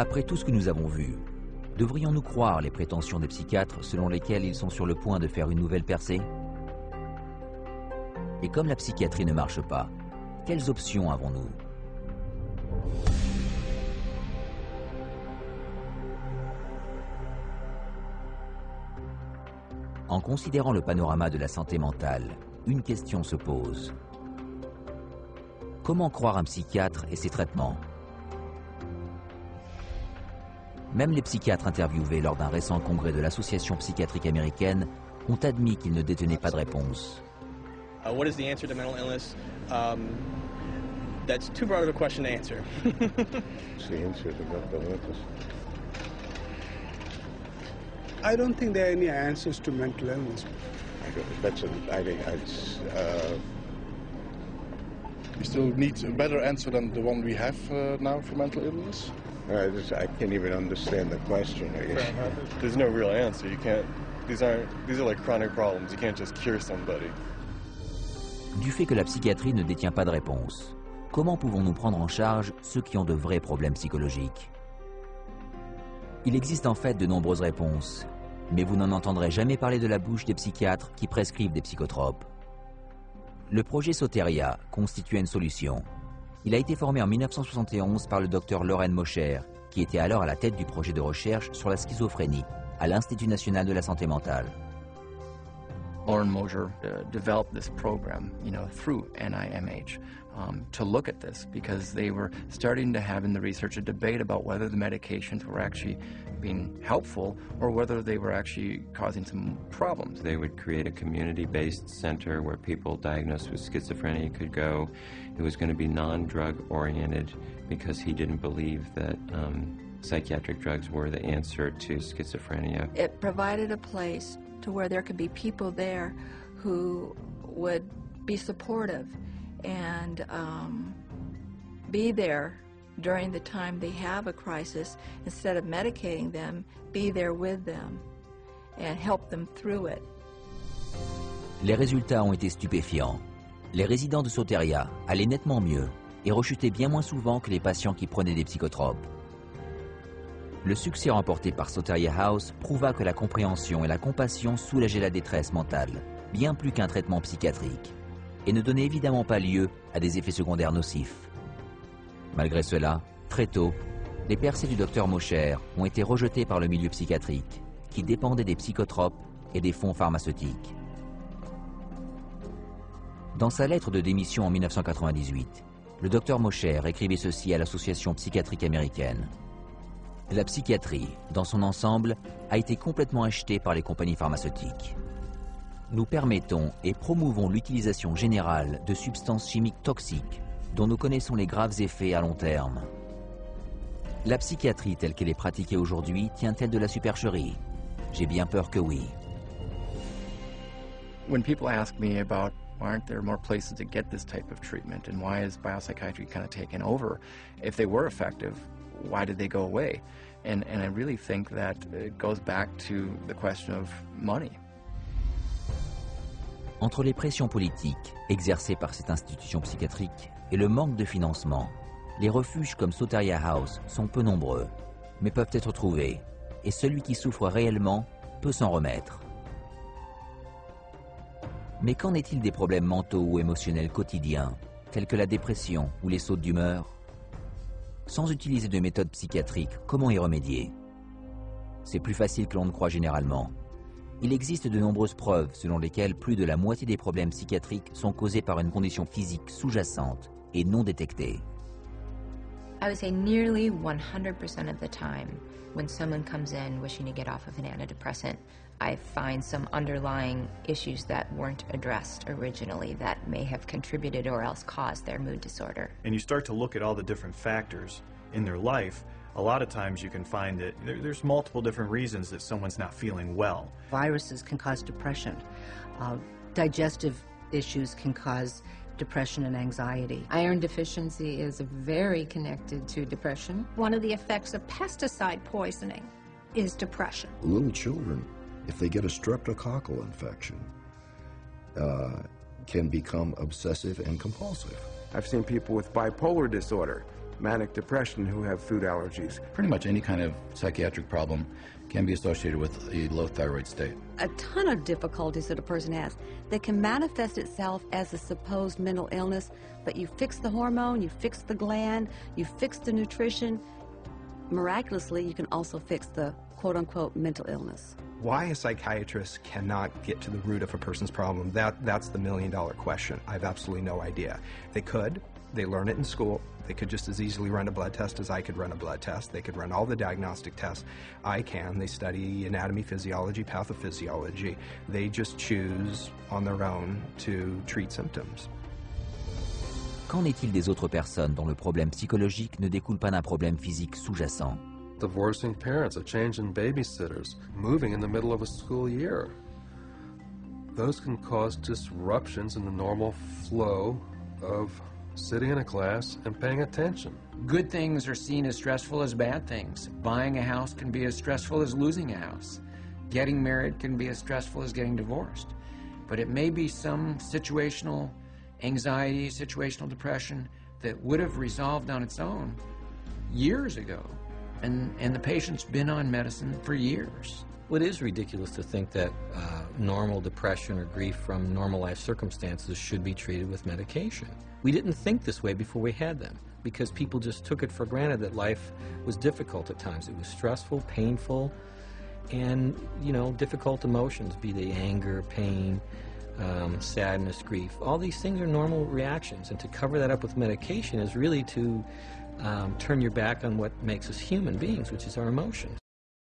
Après tout ce que nous avons vu, devrions-nous croire les prétentions des psychiatres selon lesquelles ils sont sur le point de faire une nouvelle percée? Et comme la psychiatrie ne marche pas, quelles options avons-nous? En considérant le panorama de la santé mentale, une question se pose. Comment croire un psychiatre et ses traitements? Même les psychiatres interviewés lors d'un récent congrès de l'Association psychiatrique américaine ont admis qu'ils ne détenaient pas de réponse. What is the answer to mental illness? That's too broad of a question to answer. What's the answer to mental illness? I don't think there are any answers to mental illness. We still need a better answer than the one we have now for mental illness. I can't even understand the question, I guess. There's no real answer. You can't. These are like chronic problems. You can't just cure somebody. Du fait que la psychiatrie ne détient pas de réponse, comment pouvons-nous prendre en charge ceux qui ont de vrais problèmes psychologiques? Il existe en fait de nombreuses réponses, mais vous n'en entendrez jamais parler de la bouche des psychiatres qui prescrivent des psychotropes. Le projet Soteria constituait une solution. Il a été formé en 1971 par le docteur Loren Mosher, qui était alors à la tête du projet de recherche sur la schizophrénie à l'Institut national de la santé mentale. Loren Mosher developed this program, through NIMH to look at this because they were starting to have in the research a debate about whether the medications were actually being helpful or whether they were actually causing some problems. They would create a community-based center where people diagnosed with schizophrenia could go. It was going to be non-drug oriented because he didn't believe that psychiatric drugs were the answer to schizophrenia. It provided a place to where there could be people there who would be supportive and be there during the time they have a crisis. Instead of medicating them, be there with them and help them through it. Les résultats ont été stupéfiants. Les résidents de Soteria allaient nettement mieux et rechutaient bien moins souvent que les patients qui prenaient des psychotropes. Le succès remporté par Soteria House prouva que la compréhension et la compassion soulageaient la détresse mentale, bien plus qu'un traitement psychiatrique, et ne donnaient évidemment pas lieu à des effets secondaires nocifs. Malgré cela, très tôt, les percées du docteur Mosher ont été rejetées par le milieu psychiatrique, qui dépendait des psychotropes et des fonds pharmaceutiques. Dans sa lettre de démission en 1998, le docteur Mosher écrivait ceci à l'Association psychiatrique américaine. La psychiatrie, dans son ensemble, a été complètement achetée par les compagnies pharmaceutiques. Nous permettons et promouvons l'utilisation générale de substances chimiques toxiques dont nous connaissons les graves effets à long terme. La psychiatrie telle qu'elle est pratiquée aujourd'hui tient-elle de la supercherie? J'ai bien peur que oui. When people ask me about why aren't there more places to get this type of treatment and why is biopsychiatry kind of taken over, if they were effective, why did they go away? And I really think that it goes back to the question of money. Entre les pressions politiques exercées par cette institution psychiatrique et le manque de financement, les refuges comme Soteria House sont peu nombreux, mais peuvent être trouvés, et celui qui souffre réellement peut s'en remettre. Mais qu'en est-il des problèmes mentaux ou émotionnels quotidiens, tels que la dépression ou les sautes d'humeur? Sans utiliser de méthode psychiatrique, comment y remédier? C'est plus facile que l'on ne croit généralement. Il existe de nombreuses preuves selon lesquelles plus de la moitié des problèmes psychiatriques sont causés par une condition physique sous-jacente et non détectée. I would say nearly 100% of the time, when someone comes in wishing to get off of an antidepressant, I find some underlying issues that weren't addressed originally that may have contributed or else caused their mood disorder. And you start to look at all the different factors in their life. A lot of times you can find that there's multiple different reasons that someone's not feeling well. Viruses can cause depression. Digestive issues can cause depression and anxiety. Iron deficiency is very connected to depression. One of the effects of pesticide poisoning is depression. Little children, if they get a streptococcal infection, can become obsessive and compulsive. I've seen people with bipolar disorder manic depression who have food allergies. Pretty much any kind of psychiatric problem can be associated with a low thyroid state. A ton of difficulties that a person has that can manifest itself as a supposed mental illness, but you fix the hormone, you fix the gland, you fix the nutrition. Miraculously, you can also fix the quote-unquote mental illness. Why a psychiatrist cannot get to the root of a person's problem, that's the million-dollar question. I have absolutely no idea. They could. They learn it in school. They could just as easily run a blood test as I could run a blood test. They could run all the diagnostic tests I can. They study anatomy, physiology, pathophysiology. They just choose on their own to treat symptoms. Qu'en est-il des autres personnes dont le problème psychologique ne découle pas d'un problème physique sous-jacent? Divorcing parents, a change in babysitters, moving in the middle of a school year. Those can cause disruptions in the normal flow of sitting in a class and paying attention. Good things are seen as stressful as bad things. Buying a house can be as stressful as losing a house. Getting married can be as stressful as getting divorced. But it may be some situational anxiety, situational depression that would have resolved on its own years ago. And the patient's been on medicine for years. Well, it is ridiculous to think that normal depression or grief from normal life circumstances should be treated with medication. We didn't think this way before we had them, because people just took it for granted that life was difficult at times. It was stressful, painful, and, you know, difficult emotions, be they anger, pain, sadness, grief. All these things are normal reactions, and to cover that up with medication is really to turn your back on what makes us human beings, which is our emotions.